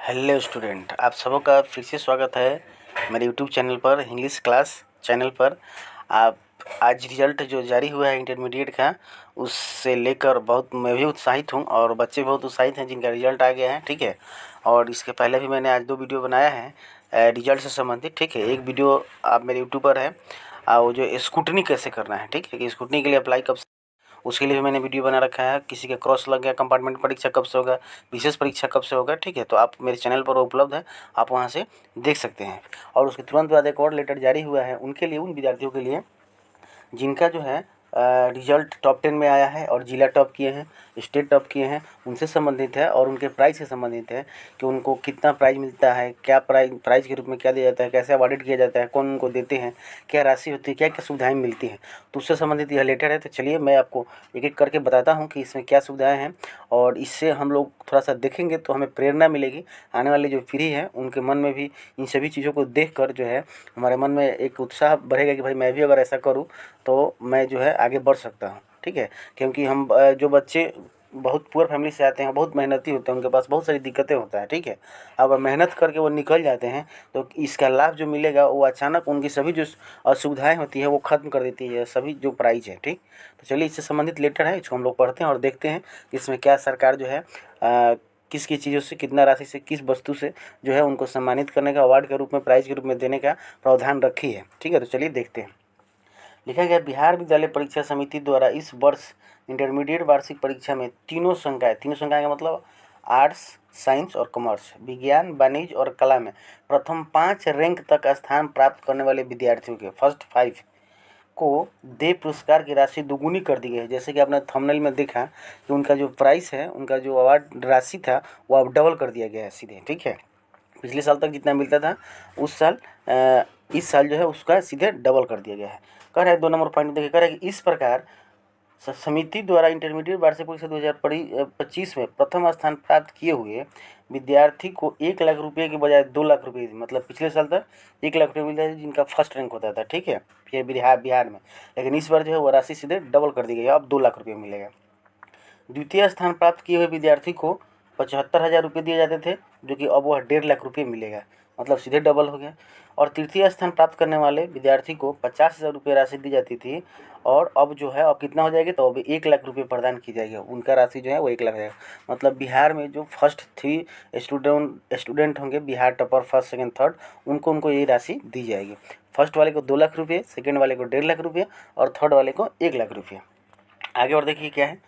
Hello student, आप सबों का फिर से स्वागत है मेरे यूट्यूब चैनल पर, इंग्लिश क्लास चैनल पर। आप आज रिज़ल्ट जो जारी हुआ है इंटरमीडिएट का, उससे लेकर बहुत मैं भी उत्साहित हूं और बच्चे बहुत उत्साहित हैं जिनका रिज़ल्ट आ गया है। ठीक है, और इसके पहले भी मैंने आज 2 वीडियो बनाया है रिज़ल्ट से संबंधित। ठीक है, एक वीडियो आप मेरे यूट्यूब पर है, वो जो स्क्रूटनी कैसे करना है। ठीक है, कि स्क्रूटनी के लिए अप्लाई कब, उसके लिए भी मैंने वीडियो बना रखा है। किसी का क्रॉस लग गया, कंपार्टमेंट परीक्षा कब से होगा, विशेष परीक्षा कब से होगा। ठीक है, तो आप मेरे चैनल पर उपलब्ध है, आप वहां से देख सकते हैं। और उसके तुरंत बाद एक और लेटर जारी हुआ है उनके लिए, उन विद्यार्थियों के लिए जिनका जो है रिजल्ट टॉप 10 में आया है और जिला टॉप किए हैं, स्टेट टॉप किए हैं, उनसे संबंधित है। और उनके प्राइज़ से संबंधित है कि उनको कितना प्राइज़ मिलता है, क्या प्राइज़ के रूप में क्या दिया जाता है, कैसे अवॉर्डेड किया जाता है, कौन उनको देते हैं, क्या राशि होती है, क्या क्या सुविधाएं मिलती हैं। तो उससे संबंधित यह लेटर है। तो चलिए मैं आपको एक एक करके बताता हूँ कि इसमें क्या सुविधाएँ हैं, और इससे हम लोग थोड़ा सा देखेंगे तो हमें प्रेरणा मिलेगी। आने वाले जो पीढ़ी है उनके मन में भी इन सभी चीज़ों को देख कर जो है हमारे मन में एक उत्साह बढ़ेगा कि भाई मैं भी अगर ऐसा करूँ तो मैं जो है आगे बढ़ सकता हूँ। ठीक है, क्योंकि हम जो बच्चे बहुत पुअर फैमिली से आते हैं, बहुत मेहनती होते हैं, उनके पास बहुत सारी दिक्कतें होता है। ठीक है, अगर मेहनत करके वो निकल जाते हैं तो इसका लाभ जो मिलेगा वो अचानक उनकी सभी जो असुविधाएं होती है वो ख़त्म कर देती है, सभी जो प्राइज है। ठीक, तो चलिए इससे संबंधित लेटर है, इसको हम लोग पढ़ते हैं और देखते हैं इसमें क्या सरकार जो है किस किस चीज़ों से, कितना राशि से, किस वस्तु से जो है उनको सम्मानित करने का, अवार्ड के रूप में, प्राइज़ के रूप में देने का प्रावधान रखी है। ठीक है, तो चलिए देखते हैं। लिखा गया, बिहार विद्यालय परीक्षा समिति द्वारा इस वर्ष इंटरमीडिएट वार्षिक परीक्षा में तीनों संकाय का मतलब आर्ट्स, साइंस और कॉमर्स, विज्ञान, वाणिज्य और कला में प्रथम 5 रैंक तक स्थान प्राप्त करने वाले विद्यार्थियों के फर्स्ट 5 को दे पुरस्कार की राशि दुगुनी कर दी गई है। जैसे कि आपने थंबनेल में देखा कि उनका जो प्राइस है, उनका जो अवार्ड राशि था वो अब डबल कर दिया गया है सीधे। ठीक है, पिछले साल तक जितना मिलता था उस साल इस साल जो है उसका सीधे डबल कर दिया गया है। कह रहा है 2 नंबर पॉइंट देखिए, कह रहा है कि इस प्रकार समिति द्वारा इंटरमीडिएट वार्षिक परीक्षा 2025 में प्रथम स्थान प्राप्त किए हुए विद्यार्थी को 1 लाख रुपये के बजाय 2 लाख रुपये, मतलब पिछले साल तक 1 लाख रुपये मिलता था जिनका फर्स्ट रैंक होता था। ठीक है, फिर बिहार में, लेकिन इस बार जो है वो राशि सीधे डबल कर दी गई है, अब 2 लाख रुपये मिलेगा। द्वितीय स्थान प्राप्त किए हुए विद्यार्थी को 75,000 रुपये दिए जाते थे, जो कि अब वह 1.5 लाख रुपये मिलेगा, मतलब सीधे डबल हो गया। और तृतीय स्थान प्राप्त करने वाले विद्यार्थी को 50,000 रुपये राशि दी जाती थी, और अब जो है अब कितना हो जाएगी, तो अब 1 लाख रुपये प्रदान की जाएगी। उनका राशि जो है वो 1 लाख है। मतलब बिहार में जो फर्स्ट 3 स्टूडेंट होंगे, Bihar topper first, second, third, उनको ये राशि दी जाएगी। फर्स्ट वाले को 2 लाख रुपये, सेकंड वाले को 1.5 लाख रुपये और थर्ड वाले को 1 लाख रुपये। आगे और देखिए क्या है,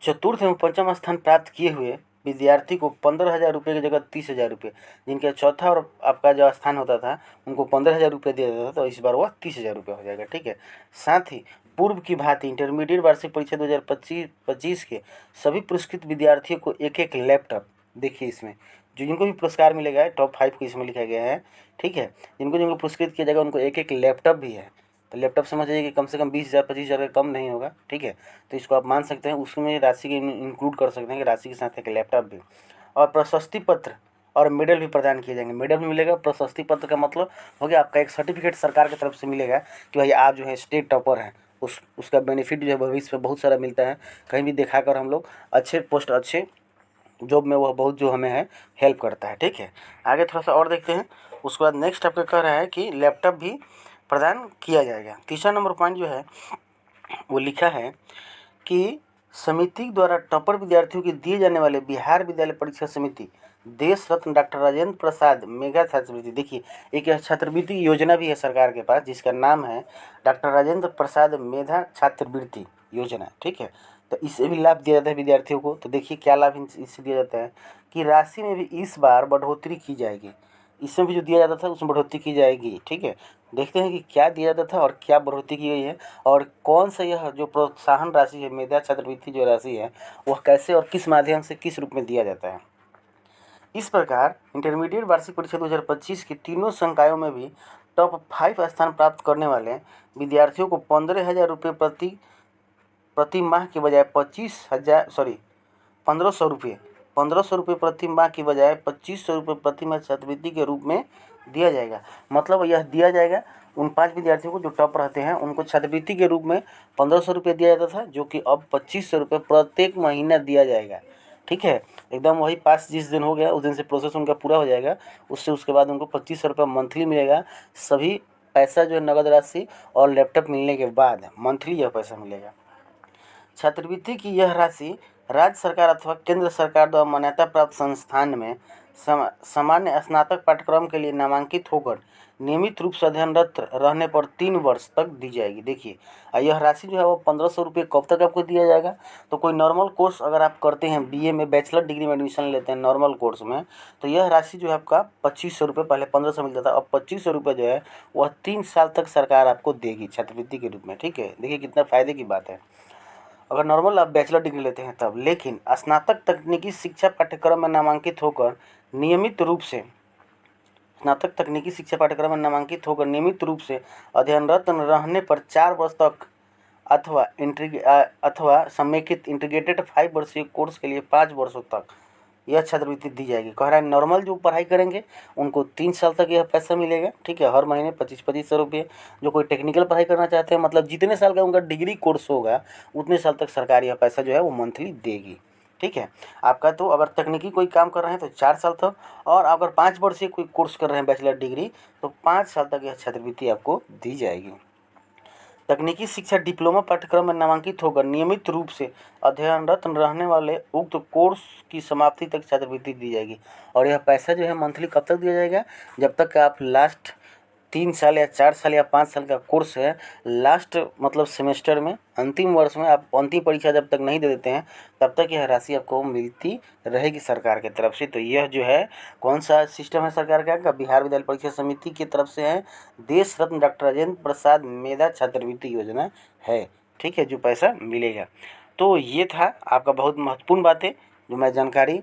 चतुर्थ एवं पंचम स्थान प्राप्त किए हुए विद्यार्थी को 15,000 रुपये की जगह 30,000 रुपये, जिनके चौथा और आपका जो स्थान होता था उनको 15,000 रुपये दिया जाता था, तो इस बार वह 30,000 रुपये हो जाएगा। ठीक है, साथ ही पूर्व की भांति इंटरमीडिएट वार्षिक परीक्षा 2025 के सभी पुरस्कृत विद्यार्थियों को एक एक लैपटॉप, देखिए इसमें जो जिनको भी पुरस्कार मिलेगा टॉप 5 को इसमें लिखा गया है। ठीक है, जिनको जिनको पुरस्कृत किया जाएगा उनको एक एक लैपटॉप भी है। तो लैपटॉप समझ जाइए कि कम से कम 20,000 25,000 का कम नहीं होगा। ठीक है, तो इसको आप मान सकते हैं, उसमें राशि के इंक्लूड कर सकते हैं कि राशि के साथ एक लैपटॉप भी, और प्रशस्ति पत्र और मेडल भी प्रदान किए जाएंगे। मेडल भी मिलेगा, प्रशस्ति पत्र का मतलब हो गया आपका एक सर्टिफिकेट सरकार की तरफ से मिलेगा कि भाई आप जो है स्टेट टॉपर हैं। उसका बेनिफिट जो है भविष्य में बहुत सारा मिलता है, कहीं भी दिखा कर हम लोग अच्छे पोस्ट, अच्छे जॉब में वह बहुत जो हमें है हेल्प करता है। ठीक है, आगे थोड़ा सा और देखते हैं। उसके बाद नेक्स्ट आपका कह रहा है कि लैपटॉप भी प्रदान किया जाएगा। तीसरा नंबर पॉइंट जो है वो लिखा है कि समिति द्वारा टॉपर विद्यार्थियों को दिए जाने वाले बिहार विद्यालय परीक्षा समिति देश रत्न डॉक्टर राजेंद्र प्रसाद मेगा छात्रवृत्ति, देखिए एक छात्रवृत्ति योजना भी है सरकार के पास जिसका नाम है डॉक्टर राजेंद्र प्रसाद मेधा छात्रवृत्ति योजना। ठीक है, तो इससे भी लाभ दिया जाता है विद्यार्थियों को। तो देखिए क्या लाभ इससे दिया जाता है कि राशि में भी इस बार बढ़ोतरी की जाएगी, इसमें भी जो दिया जाता था उसमें बढ़ोतरी की जाएगी। ठीक है, देखते हैं कि क्या दिया जाता था और क्या बढ़ोतरी की गई है, और कौन सा यह जो प्रोत्साहन राशि है, मेधा छात्रवृत्ति जो राशि है वह कैसे और किस माध्यम से, किस रूप में दिया जाता है। इस प्रकार इंटरमीडिएट वार्षिक परीक्षा 2025 की तीनों संकायों में भी टॉप 5 स्थान प्राप्त करने वाले विद्यार्थियों को 15,000 रुपये प्रति माह के बजाय 1500 रुपये प्रति माह के बजाय 2500 रुपये प्रति माह छात्रवृत्ति के रूप में दिया जाएगा। मतलब यह दिया जाएगा उन 5 विद्यार्थियों को जो टॉप रहते हैं, उनको छात्रवृत्ति के रूप में 1500 रुपये दिया जाता था, जो कि अब 2500 रुपये प्रत्येक महीना दिया जाएगा। ठीक है, एकदम वही पास जिस दिन हो गया उस दिन से प्रोसेस उनका पूरा हो जाएगा। उसके बाद उनको 2500 रुपये मंथली मिलेगा। सभी पैसा जो है नगद राशि और लैपटॉप मिलने के बाद मंथली यह पैसा मिलेगा। छात्रवृत्ति की यह राशि राज्य सरकार अथवा केंद्र सरकार द्वारा मान्यता प्राप्त संस्थान में सामान्य स्नातक पाठ्यक्रम के लिए नामांकित होकर नियमित रूप से अध्ययनरत रहने पर 3 वर्ष तक दी जाएगी। देखिए, यह राशि जो है वो 1500 रुपये कब तक आपको दिया जाएगा? तो कोई नॉर्मल कोर्स अगर आप करते हैं, बीए में बैचलर डिग्री में एडमिशन लेते हैं नॉर्मल कोर्स में, तो यह राशि जो है आपका 2500 रुपये, पहले 1500 मिलता था, अब 2500 रुपये जो है वह 3 साल तक सरकार आपको देगी छात्रवृत्ति के रूप में। ठीक है, देखिए कितना फ़ायदे की बात है अगर नॉर्मल आप बैचलर डिग्री लेते हैं तब। लेकिन स्नातक तकनीकी शिक्षा पाठ्यक्रम में नामांकित होकर नियमित रूप से नियमित रूप से अध्ययनरत रहने पर 4 वर्ष तक अथवा समेकित इंटीग्रेटेड 5 वर्षीय कोर्स के लिए 5 वर्षों तक यह छात्रवृत्ति दी जाएगी। कह रहा है नॉर्मल जो पढ़ाई करेंगे उनको 3 साल तक यह पैसा मिलेगा। ठीक है, हर महीने 2500 रुपये। जो कोई टेक्निकल पढ़ाई करना चाहते हैं, मतलब जितने साल का उनका डिग्री कोर्स होगा उतने साल तक सरकार यह पैसा जो है वो मंथली देगी। ठीक है, आपका तो अगर तकनीकी कोई काम कर रहे हैं तो 4 साल तक, और अगर 5 वर्षीय कोई कोर्स कर रहे हैं बैचलर डिग्री तो 5 साल तक यह छात्रवृत्ति आपको दी जाएगी। तकनीकी शिक्षा डिप्लोमा पाठ्यक्रम में नामांकित होकर नियमित रूप से अध्ययनरत रहने वाले उक्त कोर्स की समाप्ति तक छात्रवृत्ति दी जाएगी। और यह पैसा जो है मंथली कब तक दिया जाएगा? जब तक आप लास्ट 3 साल या 4 साल या 5 साल का कोर्स है, लास्ट मतलब सेमेस्टर में, अंतिम वर्ष में आप अंतिम परीक्षा जब तक नहीं दे देते हैं तब तक यह राशि आपको मिलती रहेगी सरकार की तरफ से। तो यह जो है कौन सा सिस्टम है सरकार का? बिहार विद्यालय परीक्षा समिति की तरफ से है, देश रत्न डॉक्टर राजेंद्र प्रसाद मेधा छात्रवृत्ति योजना है। ठीक है, जो पैसा मिलेगा। तो ये था आपका बहुत महत्वपूर्ण बातें जो मैं जानकारी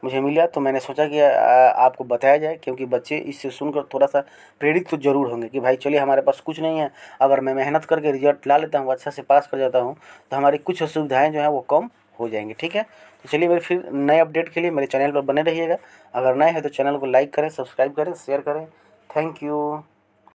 मुझे मिला, तो मैंने सोचा कि आपको बताया जाए, क्योंकि बच्चे इससे सुनकर थोड़ा सा प्रेरित तो ज़रूर होंगे कि भाई चलिए हमारे पास कुछ नहीं है, अगर मैं मेहनत करके रिजल्ट ला लेता हूँ, अच्छा से पास कर जाता हूँ, तो हमारी कुछ असुविधाएं जो हैं वो कम हो जाएंगी। ठीक है, तो चलिए मेरे फिर नए अपडेट के लिए मेरे चैनल पर बने रहिएगा। अगर नए हैं तो चैनल को लाइक करें, सब्सक्राइब करें, शेयर करें। Thank you.